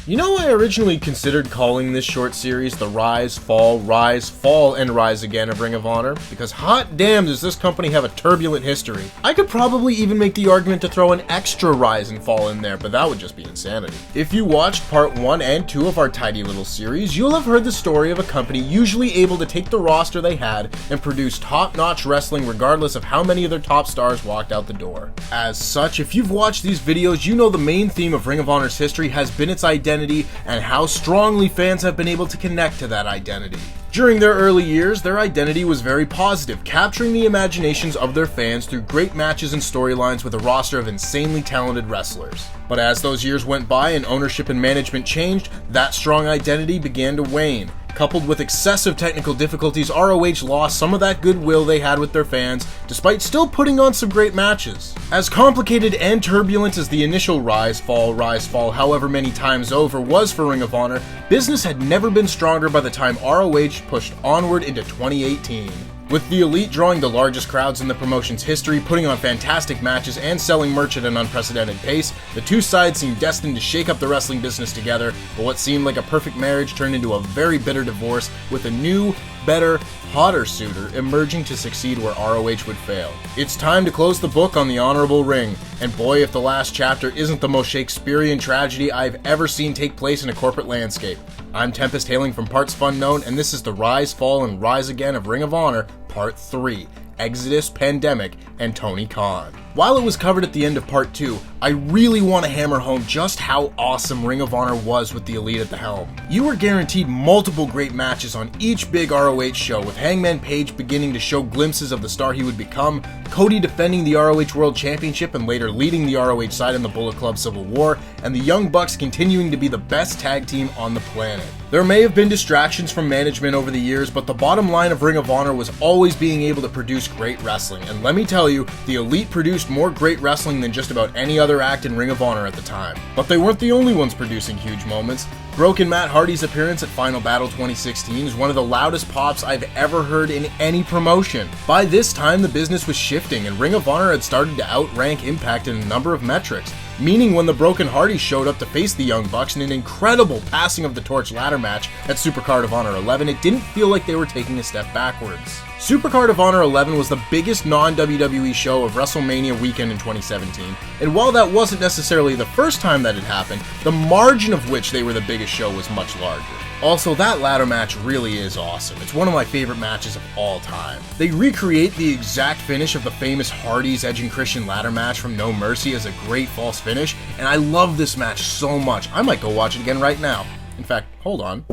You know, I originally considered calling this short series the Rise, Fall, and Rise Again of Ring of Honor, because hot damn does this company have a turbulent history. I could probably even make the argument to throw an extra Rise and Fall in there, but that would just be insanity. If you watched part 1 and 2 of our tidy little series, you'll have heard the story of a company usually able to take the roster they had and produce top-notch wrestling regardless of how many of their top stars walked out the door. As such, if you've watched these videos, you know the main theme of Ring of Honor's history has been its identity and how strongly fans have been able to connect to that identity. During their early years, their identity was very positive, capturing the imaginations of their fans through great matches and storylines with a roster of insanely talented wrestlers. But as those years went by and ownership and management changed, that strong identity began to wane. Coupled with excessive technical difficulties, ROH lost some of that goodwill they had with their fans, despite still putting on some great matches. As complicated and turbulent as the initial Rise, Fall, however many times over was for Ring of Honor, business had never been stronger by the time ROH pushed onward into 2018. With the Elite drawing the largest crowds in the promotion's history, putting on fantastic matches, and selling merch at an unprecedented pace, the two sides seemed destined to shake up the wrestling business together, but what seemed like a perfect marriage turned into a very bitter divorce, with a new, better, hotter suitor emerging to succeed where ROH would fail. It's time to close the book on the Honorable Ring, and boy if the last chapter isn't the most Shakespearean tragedy I've ever seen take place in a corporate landscape. I'm Tempest hailing from partsFUNknown, and this is the Rise, Fall, and Rise Again of Ring of Honor, Part 3, Exodus, Pandemic, and Tony Khan. While it was covered at the end of Part 2, I really want to hammer home just how awesome Ring of Honor was with the Elite at the helm. You were guaranteed multiple great matches on each big ROH show, with Hangman Page beginning to show glimpses of the star he would become, Cody defending the ROH World Championship and later leading the ROH side in the Bullet Club Civil War, and the Young Bucks continuing to be the best tag team on the planet. There may have been distractions from management over the years, but the bottom line of Ring of Honor was always being able to produce great wrestling, and let me tell you, the Elite produced more great wrestling than just about any other act in Ring of Honor at the time. But they weren't the only ones producing huge moments. Broken Matt Hardy's appearance at Final Battle 2016 is one of the loudest pops I've ever heard in any promotion. By this time, the business was shifting, and Ring of Honor had started to outrank Impact in a number of metrics, meaning when the Broken Hardys showed up to face the Young Bucks in an incredible passing of the torch ladder match at SUPERCARD of Honor 11, it didn't feel like they were taking a step backwards. SUPERCARD of Honor 11 was the biggest non-WWE show of WrestleMania weekend in 2017, and while that wasn't necessarily the first time that had happened, the margin of which they were the biggest show was much larger. Also, that ladder match really is awesome. It's one of my favorite matches of all time. They recreate the exact finish of the famous Hardys Edge and Christian ladder match from No Mercy as a great false finish, and I love this match so much. I might go watch it again right now. In fact, hold on.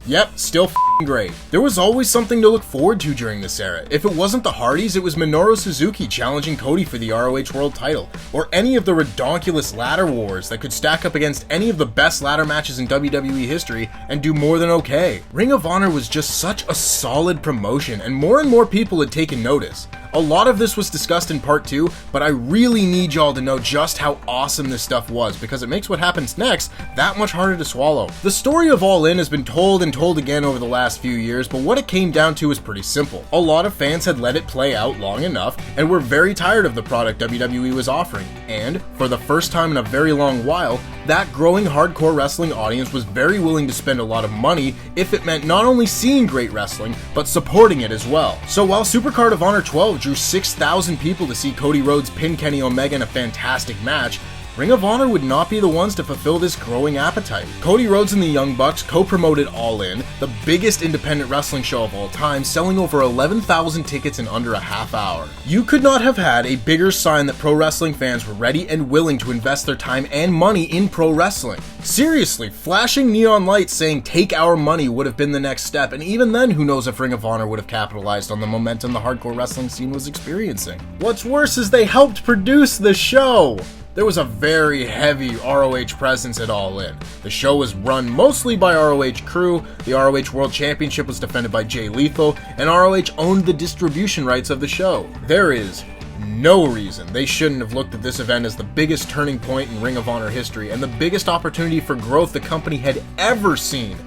Yep, still f***ing great. There was always something to look forward to during this era. If it wasn't the Hardys, it was Minoru Suzuki challenging Cody for the ROH World title, or any of the redonkulous ladder wars that could stack up against any of the best ladder matches in WWE history and do more than okay. Ring of Honor was just such a solid promotion, and more people had taken notice. A lot of this was discussed in Part 2, but I really need y'all to know just how awesome this stuff was, because it makes what happens next that much harder to swallow. The story of All In has been told and told again over the last few years, but what it came down to is pretty simple. A lot of fans had let it play out long enough and were very tired of the product WWE was offering, and for the first time in a very long while, that growing hardcore wrestling audience was very willing to spend a lot of money if it meant not only seeing great wrestling, but supporting it as well. So while SUPERCARD of Honor 12 drew 6,000 people to see Cody Rhodes pin Kenny Omega in a fantastic match, Ring of Honor would not be the ones to fulfill this growing appetite. Cody Rhodes and the Young Bucks co-promoted All In, the biggest independent wrestling show of all time, selling over 11,000 tickets in under a half hour. You could not have had a bigger sign that pro wrestling fans were ready and willing to invest their time and money in pro wrestling. Seriously, flashing neon lights saying "take our money" would have been the next step, and even then who knows if Ring of Honor would have capitalized on the momentum the hardcore wrestling scene was experiencing. What's worse is they helped produce the show! There was a very heavy ROH presence at All In. The show was run mostly by ROH crew, the ROH World Championship was defended by Jay Lethal, and ROH owned the distribution rights of the show. There is no reason they shouldn't have looked at this event as the biggest turning point in Ring of Honor history and the biggest opportunity for growth the company had ever seen.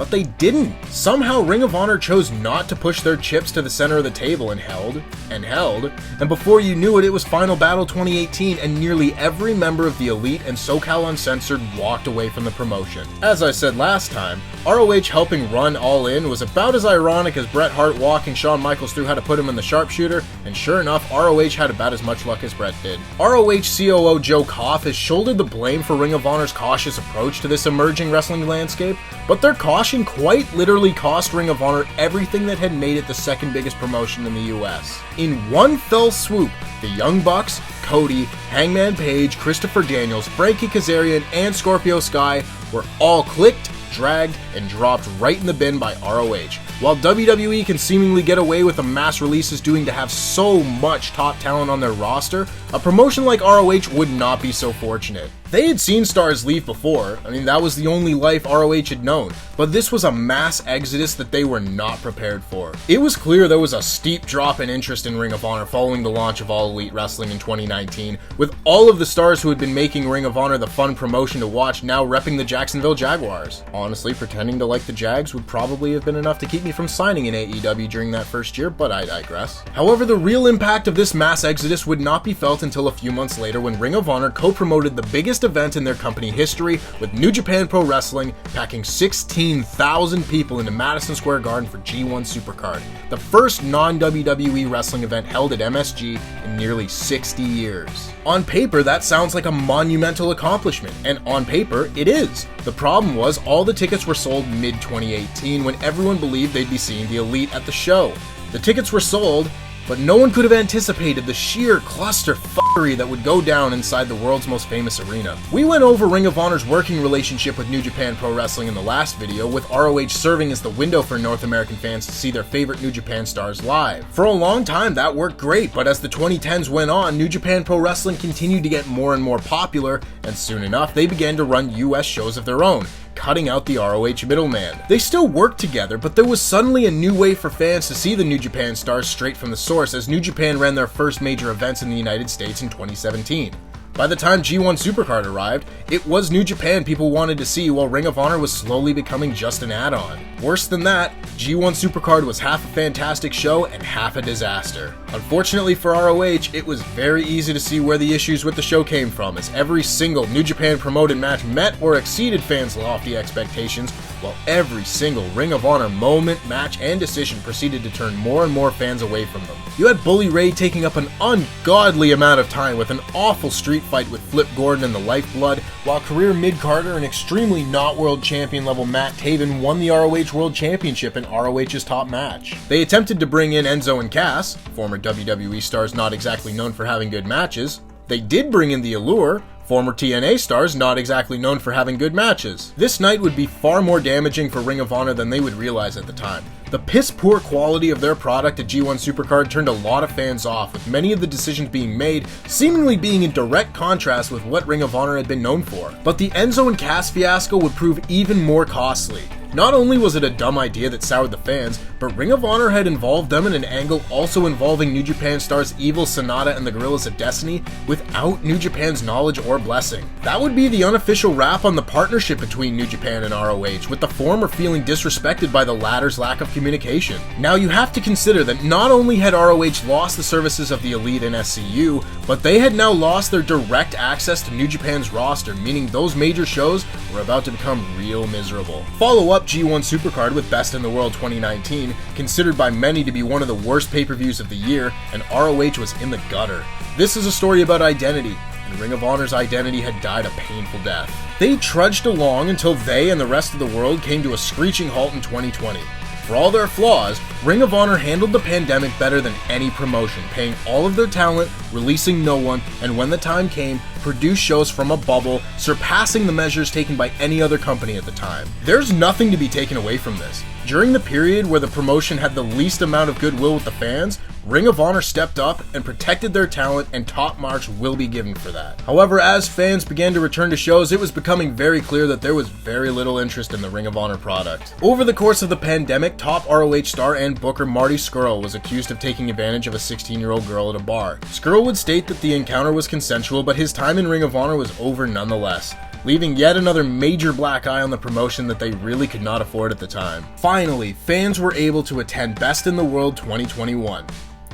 But they didn't. Somehow Ring of Honor chose not to push their chips to the center of the table and held, and before you knew it, it was Final Battle 2018 and nearly every member of the Elite and SoCal Uncensored walked away from the promotion. As I said last time, ROH helping run All In was about as ironic as Bret Hart walking Shawn Michaels through how to put him in the sharpshooter, and sure enough, ROH had about as much luck as Bret did. ROH COO Joe Koff has shouldered the blame for Ring of Honor's cautious approach to this emerging wrestling landscape, but their caution quite literally cost Ring of Honor everything that had made it the second biggest promotion in the US. In one fell swoop, the Young Bucks, Cody, Hangman Page, Christopher Daniels, Frankie Kazarian, and Scorpio Sky were all clicked, dragged, and dropped right in the bin by ROH. While WWE can seemingly get away with the mass releases due to have so much top talent on their roster, a promotion like ROH would not be so fortunate. They had seen stars leave before, that was the only life ROH had known, but this was a mass exodus that they were not prepared for. It was clear there was a steep drop in interest in Ring of Honor following the launch of All Elite Wrestling in 2019, with all of the stars who had been making Ring of Honor the fun promotion to watch now repping the Jacksonville Jaguars. Honestly, pretending to like the Jags would probably have been enough to keep me from signing in AEW during that first year, but I digress. However, the real impact of this mass exodus would not be felt until a few months later when Ring of Honor co-promoted the biggest event in their company history with New Japan Pro Wrestling, packing 16,000 people into Madison Square Garden for G1 SUPERCARD, the first non-WWE wrestling event held at MSG in nearly 60 years. On paper, that sounds like a monumental accomplishment, and on paper, it is. The problem was, all the tickets were sold mid-2018 when everyone believed they'd be seeing the Elite at the show. The tickets were sold, but no one could have anticipated the sheer clusterfuckery that would go down inside the world's most famous arena. We went over Ring of Honor's working relationship with New Japan Pro Wrestling in the last video, with ROH serving as the window for North American fans to see their favorite New Japan stars live. For a long time, that worked great, but as the 2010s went on, New Japan Pro Wrestling continued to get more and more popular, and soon enough, they began to run US shows of their own, cutting out the ROH middleman. They still worked together, but there was suddenly a new way for fans to see the New Japan stars straight from the source as New Japan ran their first major events in the United States in 2017. By the time G1 SUPERCARD arrived, it was New Japan people wanted to see, while Ring of Honor was slowly becoming just an add-on. Worse than that, G1 SUPERCARD was half a fantastic show and half a disaster. Unfortunately for ROH, it was very easy to see where the issues with the show came from, as every single New Japan promoted match met or exceeded fans' lofty expectations, while every single Ring of Honor moment, match, and decision proceeded to turn more and more fans away from them. You had Bully Ray taking up an ungodly amount of time with an awful street fight with Flip Gordon and the Lifeblood, while career mid-carder and extremely not world champion level Matt Taven won the ROH World Championship in ROH's top match. They attempted to bring in Enzo and Cass, former WWE stars not exactly known for having good matches. They did bring in the Allure, former TNA stars not exactly known for having good matches. This night would be far more damaging for Ring of Honor than they would realize at the time. The piss-poor quality of their product at G1 SUPERCARD turned a lot of fans off, with many of the decisions being made seemingly being in direct contrast with what Ring of Honor had been known for. But the Enzo and Cass fiasco would prove even more costly. Not only was it a dumb idea that soured the fans, but Ring of Honor had involved them in an angle also involving New Japan stars Evil, Sonata, and the Gorillas of Destiny without New Japan's knowledge or blessing. That would be the unofficial wrap on the partnership between New Japan and ROH, with the former feeling disrespected by the latter's lack of communication. Now you have to consider that not only had ROH lost the services of the Elite and SCU, but they had now lost their direct access to New Japan's roster, meaning those major shows were about to become real miserable. Follow up G1 SUPERCARD with Best in the World 2019, considered by many to be one of the worst pay-per-views of the year, and ROH was in the gutter. This is a story about identity, and Ring of Honor's identity had died a painful death. They trudged along until they and the rest of the world came to a screeching halt in 2020. For all their flaws, Ring of Honor handled the pandemic better than any promotion, paying all of their talent, releasing no one, and when the time came, produced shows from a bubble, surpassing the measures taken by any other company at the time. There's nothing to be taken away from this. During the period where the promotion had the least amount of goodwill with the fans, Ring of Honor stepped up and protected their talent, and top marks will be given for that. However, as fans began to return to shows, it was becoming very clear that there was very little interest in the Ring of Honor product. Over the course of the pandemic, top ROH star and booker Marty Scurll was accused of taking advantage of a 16-year-old girl at a bar. Scurll would state that the encounter was consensual, but his time in Ring of Honor was over nonetheless. leaving yet another major black eye on the promotion that they really could not afford at the time. Finally, fans were able to attend Best in the World 2021.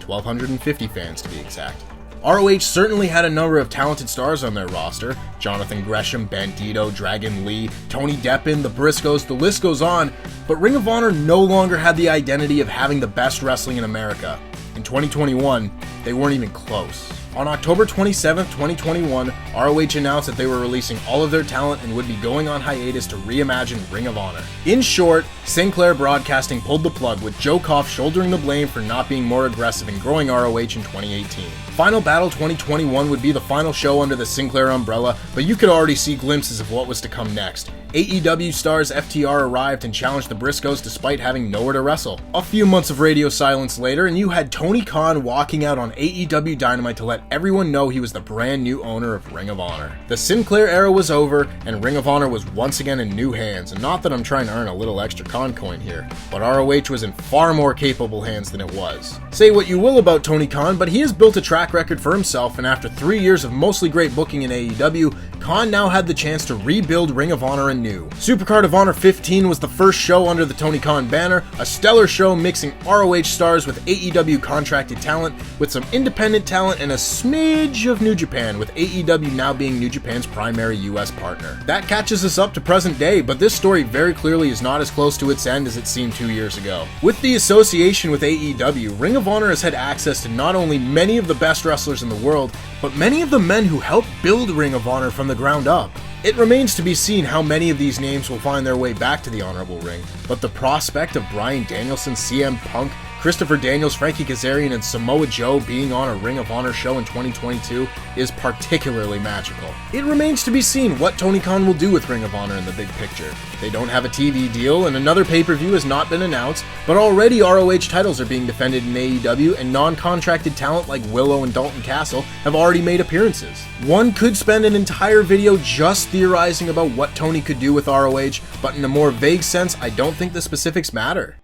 1,250 fans to be exact. ROH certainly had a number of talented stars on their roster: Jonathan Gresham, Bandito, Dragon Lee, Tony Deppen, the Briscoes, the list goes on, but Ring of Honor no longer had the identity of having the best wrestling in America. In 2021, they weren't even close. On October 27, 2021, ROH announced that they were releasing all of their talent and would be going on hiatus to reimagine Ring of Honor. In short, Sinclair Broadcasting pulled the plug, with Joe Koff shouldering the blame for not being more aggressive in growing ROH in 2018. Final Battle 2021 would be the final show under the Sinclair umbrella, but you could already see glimpses of what was to come next. AEW stars FTR arrived and challenged the Briscoes despite having nowhere to wrestle. A few months of radio silence later, and you had Tony Khan walking out on AEW Dynamite to let everyone know he was the brand new owner of Ring of Honor. The Sinclair era was over, and Ring of Honor was once again in new hands, and not that I'm trying to earn a little extra Khan coin here, but ROH was in far more capable hands than it was. Say what you will about Tony Khan, but he has built a track record for himself, and after 3 years of mostly great booking in AEW, Khan now had the chance to rebuild Ring of Honor anew. SUPERCARD of Honor 15 was the first show under the Tony Khan banner, a stellar show mixing ROH stars with AEW contracted talent, with some independent talent and a smidge of New Japan, with AEW now being New Japan's primary US partner. That catches us up to present day, but this story very clearly is not as close to its end as it seemed 2 years ago. With the association with AEW, Ring of Honor has had access to not only many of the best wrestlers in the world, but many of the men who helped build Ring of Honor from the ground up. It remains to be seen how many of these names will find their way back to the honorable ring, but the prospect of Bryan Danielson, CM Punk, Christopher Daniels, Frankie Kazarian, and Samoa Joe being on a Ring of Honor show in 2022 is particularly magical. It remains to be seen what Tony Khan will do with Ring of Honor in the big picture. They don't have a TV deal, and another pay-per-view has not been announced, but already ROH titles are being defended in AEW, and non-contracted talent like Willow and Dalton Castle have already made appearances. One could spend an entire video just theorizing about what Tony could do with ROH, but in a more vague sense, I don't think the specifics matter.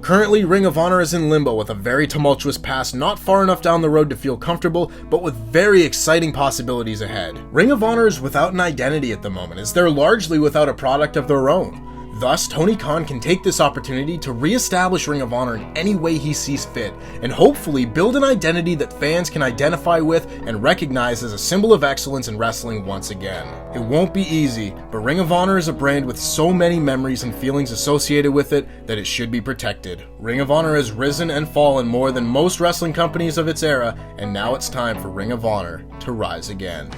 Currently, Ring of Honor is in limbo with a very tumultuous past not far enough down the road to feel comfortable, but with very exciting possibilities ahead. Ring of Honor is without an identity at the moment, as they're largely without a product of their own. Thus, Tony Khan can take this opportunity to re-establish Ring of Honor in any way he sees fit, and hopefully build an identity that fans can identify with and recognize as a symbol of excellence in wrestling once again. It won't be easy, but Ring of Honor is a brand with so many memories and feelings associated with it that it should be protected. Ring of Honor has risen and fallen more than most wrestling companies of its era, and now it's time for Ring of Honor to rise again.